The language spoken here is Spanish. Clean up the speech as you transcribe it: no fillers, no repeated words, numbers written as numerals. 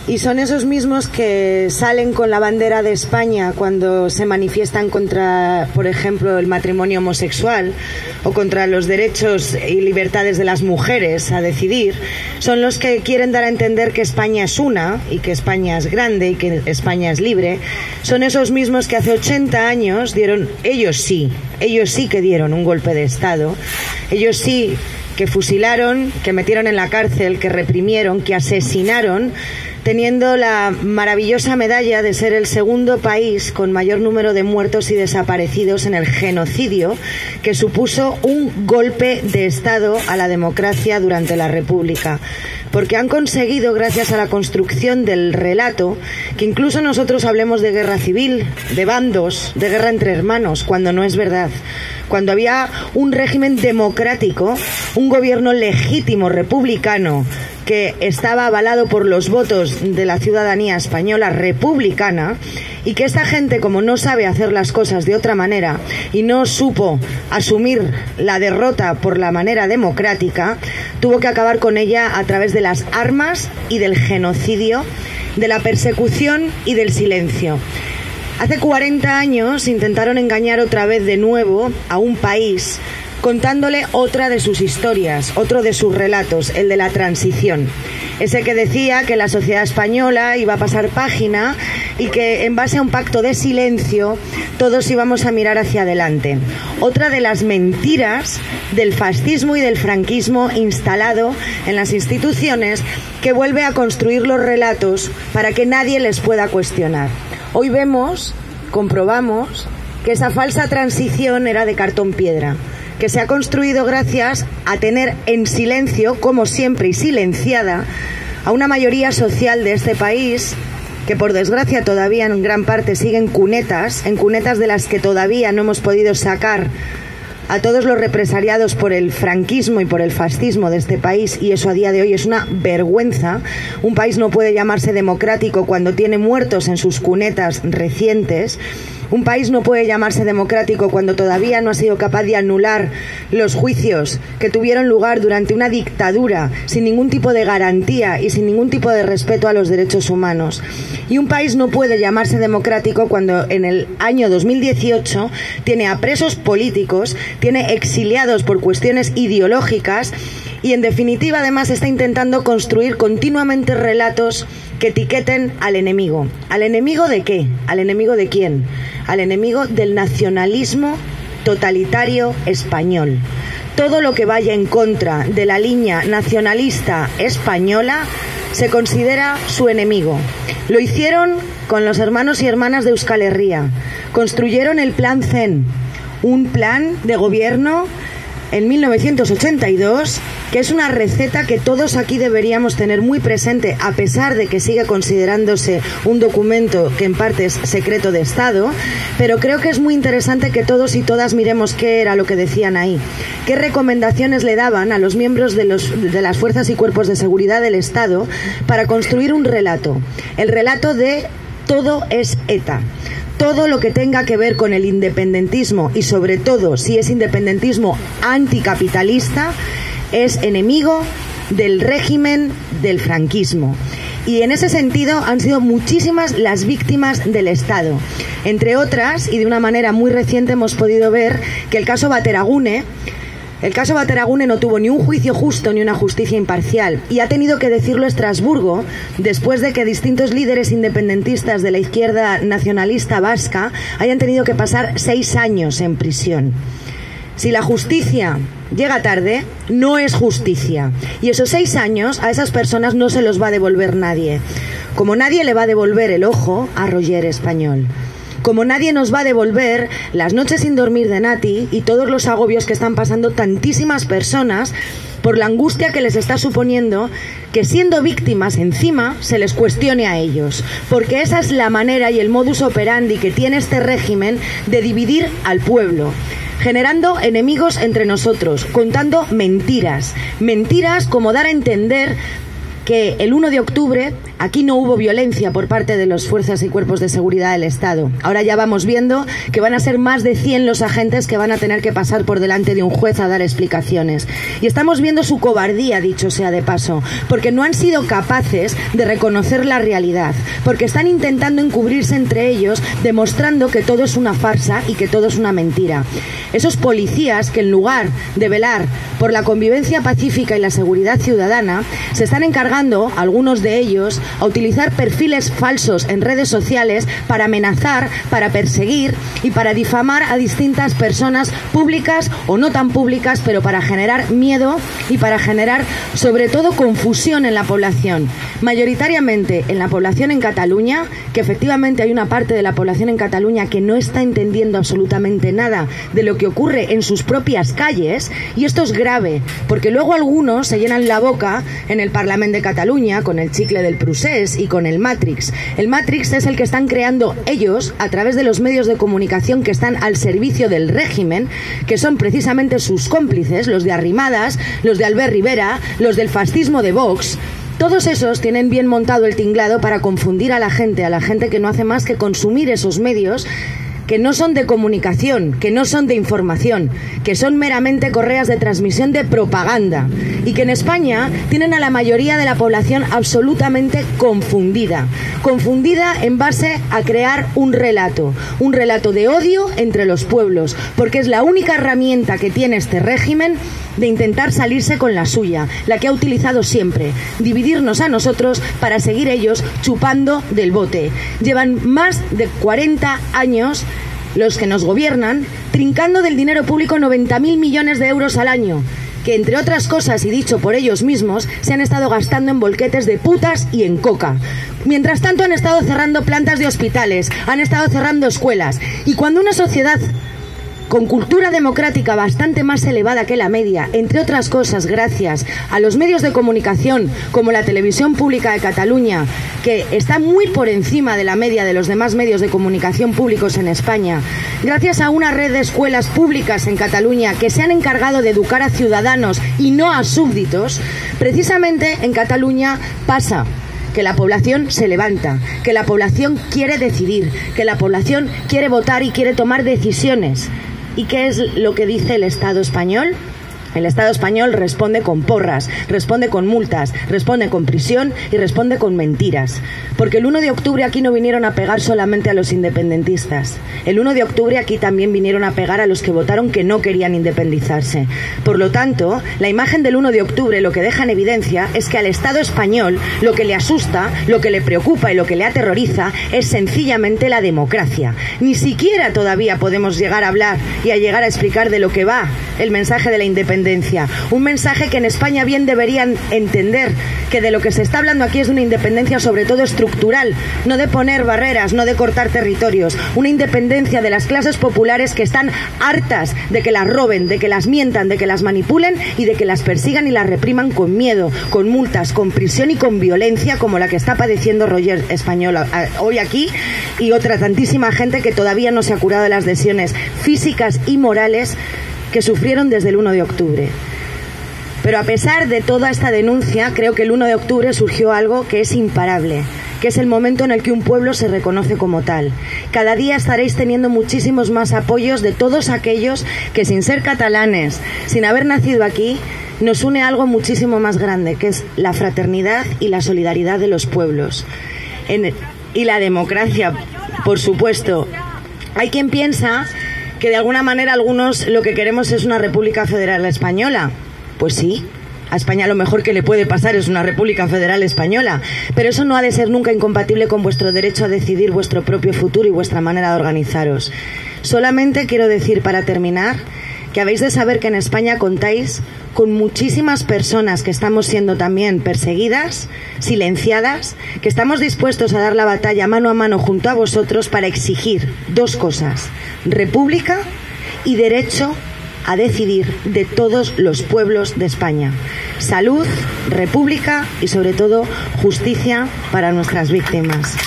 Y son esos mismos que salen con la bandera de España cuando se manifiestan contra, por ejemplo, el matrimonio homosexual o contra los derechos y libertades de las mujeres a decidir. Son los que quieren dar a entender que España es una y que España es grande y que España es libre. Son esos mismos que hace 80 años dieron, ellos sí que dieron un golpe de Estado. Ellos sí que fusilaron, que metieron en la cárcel, que reprimieron, que asesinaron, teniendo la maravillosa medalla de ser el segundo país con mayor número de muertos y desaparecidos en el genocidio que supuso un golpe de Estado a la democracia durante la República. Porque han conseguido, gracias a la construcción del relato, que incluso nosotros hablemos de guerra civil, de bandos, de guerra entre hermanos, cuando no es verdad. Cuando había un régimen democrático, un gobierno legítimo republicano que estaba avalado por los votos de la ciudadanía española republicana, y que esta gente, como no sabe hacer las cosas de otra manera y no supo asumir la derrota por la manera democrática, tuvo que acabar con ella a través de las armas y del genocidio, de la persecución y del silencio. Hace 40 años intentaron engañar otra vez de nuevo a un país contándole otra de sus historias, otro de sus relatos, el de la transición. Ese que decía que la sociedad española iba a pasar página y que en base a un pacto de silencio todos íbamos a mirar hacia adelante. Otra de las mentiras del fascismo y del franquismo instalado en las instituciones, que vuelve a construir los relatos para que nadie les pueda cuestionar. Hoy comprobamos que esa falsa transición era de cartón piedra, que se ha construido gracias a tener en silencio, como siempre y silenciada, a una mayoría social de este país que por desgracia todavía en gran parte sigue en cunetas de las que todavía no hemos podido sacar a todos los represaliados por el franquismo y por el fascismo de este país, y eso a día de hoy es una vergüenza. Un país no puede llamarse democrático cuando tiene muertos en sus cunetas recientes. Un país no puede llamarse democrático cuando todavía no ha sido capaz de anular los juicios que tuvieron lugar durante una dictadura sin ningún tipo de garantía y sin ningún tipo de respeto a los derechos humanos. Y un país no puede llamarse democrático cuando en el año 2018 tiene a presos políticos, tiene exiliados por cuestiones ideológicas y, en definitiva, además está intentando construir continuamente relatos que etiqueten al enemigo. ¿Al enemigo de qué? ¿Al enemigo de quién? Al enemigo del nacionalismo totalitario español. Todo lo que vaya en contra de la línea nacionalista española se considera su enemigo. Lo hicieron con los hermanos y hermanas de Euskal Herria. Construyeron el Plan CEN, un plan de gobierno en 1982, que es una receta que todos aquí deberíamos tener muy presente, a pesar de que sigue considerándose un documento que en parte es secreto de Estado, pero creo que es muy interesante que todos y todas miremos qué era lo que decían ahí, qué recomendaciones le daban a los miembros de las fuerzas y cuerpos de seguridad del Estado para construir un relato, el relato de todo es ETA. Todo lo que tenga que ver con el independentismo, y sobre todo si es independentismo anticapitalista, es enemigo del régimen del franquismo. Y en ese sentido han sido muchísimas las víctimas del Estado. Entre otras, y de una manera muy reciente, hemos podido ver que el caso Bateragune no tuvo ni un juicio justo ni una justicia imparcial, y ha tenido que decirlo Estrasburgo después de que distintos líderes independentistas de la izquierda nacionalista vasca hayan tenido que pasar 6 años en prisión. Si la justicia llega tarde, no es justicia, y esos 6 años a esas personas no se los va a devolver nadie, como nadie le va a devolver el ojo a Roger Español. Como nadie nos va a devolver las noches sin dormir de Nati y todos los agobios que están pasando tantísimas personas por la angustia que les está suponiendo que, siendo víctimas encima, se les cuestione a ellos. Porque esa es la manera y el modus operandi que tiene este régimen de dividir al pueblo, generando enemigos entre nosotros, contando mentiras. Mentiras como dar a entender que el 1 de octubre Aquí no hubo violencia por parte de las fuerzas y cuerpos de seguridad del Estado. Ahora ya vamos viendo que van a ser más de 100 los agentes que van a tener que pasar por delante de un juez a dar explicaciones. Y estamos viendo su cobardía, dicho sea de paso, porque no han sido capaces de reconocer la realidad, porque están intentando encubrirse entre ellos, demostrando que todo es una farsa y que todo es una mentira. Esos policías que en lugar de velar por la convivencia pacífica y la seguridad ciudadana, se están encargando, algunos de ellos, a utilizar perfiles falsos en redes sociales para amenazar, para perseguir y para difamar a distintas personas públicas o no tan públicas, pero para generar miedo y para generar sobre todo confusión en la población. Mayoritariamente en la población en Cataluña, que efectivamente hay una parte de la población en Cataluña que no está entendiendo absolutamente nada de lo que ocurre en sus propias calles, y esto es grave, porque luego algunos se llenan la boca en el Parlamento de Cataluña con el chicle del Prusés y con el Matrix. El Matrix es el que están creando ellos a través de los medios de comunicación que están al servicio del régimen, que son precisamente sus cómplices, los de Arrimadas, los de Albert Rivera, los del fascismo de Vox. Todos esos tienen bien montado el tinglado para confundir a la gente que no hace más que consumir esos medios que no son de comunicación, que no son de información, que son meramente correas de transmisión de propaganda, y que en España tienen a la mayoría de la población absolutamente confundida en base a crear un relato de odio entre los pueblos, porque es la única herramienta que tiene este régimen de intentar salirse con la suya, la que ha utilizado siempre, dividirnos a nosotros para seguir ellos chupando del bote. Llevan más de 40 años los que nos gobiernan trincando del dinero público 90.000 millones de euros al año, que entre otras cosas, y dicho por ellos mismos, se han estado gastando en bolquetes de putas y en coca. Mientras tanto han estado cerrando plantas de hospitales, han estado cerrando escuelas, y cuando una sociedad con cultura democrática bastante más elevada que la media, entre otras cosas gracias a los medios de comunicación como la Televisión Pública de Cataluña, que está muy por encima de la media de los demás medios de comunicación públicos en España, gracias a una red de escuelas públicas en Cataluña que se han encargado de educar a ciudadanos y no a súbditos, precisamente en Cataluña pasa que la población se levanta, que la población quiere decidir, que la población quiere votar y quiere tomar decisiones. ¿Y qué es lo que dice el Estado español? El Estado español responde con porras, responde con multas, responde con prisión y responde con mentiras. Porque el 1 de octubre aquí no vinieron a pegar solamente a los independentistas. El 1 de octubre aquí también vinieron a pegar a los que votaron que no querían independizarse. Por lo tanto, la imagen del 1 de octubre lo que deja en evidencia es que al Estado español lo que le asusta, lo que le preocupa y lo que le aterroriza es sencillamente la democracia. Ni siquiera todavía podemos llegar a hablar y a llegar a explicar de lo que va el mensaje de la independencia. Un mensaje que en España bien deberían entender, que de lo que se está hablando aquí es de una independencia sobre todo estructural, no de poner barreras, no de cortar territorios, una independencia de las clases populares que están hartas de que las roben, de que las mientan, de que las manipulen y de que las persigan y las repriman con miedo, con multas, con prisión y con violencia como la que está padeciendo Roger Español hoy aquí y otra tantísima gente que todavía no se ha curado de las lesiones físicas y morales que sufrieron desde el 1 de octubre. Pero a pesar de toda esta denuncia, creo que el 1 de octubre surgió algo que es imparable, que es el momento en el que un pueblo se reconoce como tal. Cada día estaréis teniendo muchísimos más apoyos de todos aquellos que, sin ser catalanes, sin haber nacido aquí, nos une algo muchísimo más grande, que es la fraternidad y la solidaridad de los pueblos. Y la democracia, por supuesto. Hay quien piensa que de alguna manera algunos lo que queremos es una República Federal Española. Pues sí, a España lo mejor que le puede pasar es una República Federal Española, pero eso no ha de ser nunca incompatible con vuestro derecho a decidir vuestro propio futuro y vuestra manera de organizaros. Solamente quiero decir, para terminar, que habéis de saber que en España contáis con muchísimas personas que estamos siendo también perseguidas, silenciadas, que estamos dispuestos a dar la batalla mano a mano junto a vosotros para exigir dos cosas: república y derecho a decidir de todos los pueblos de España. Salud, república y sobre todo justicia para nuestras víctimas.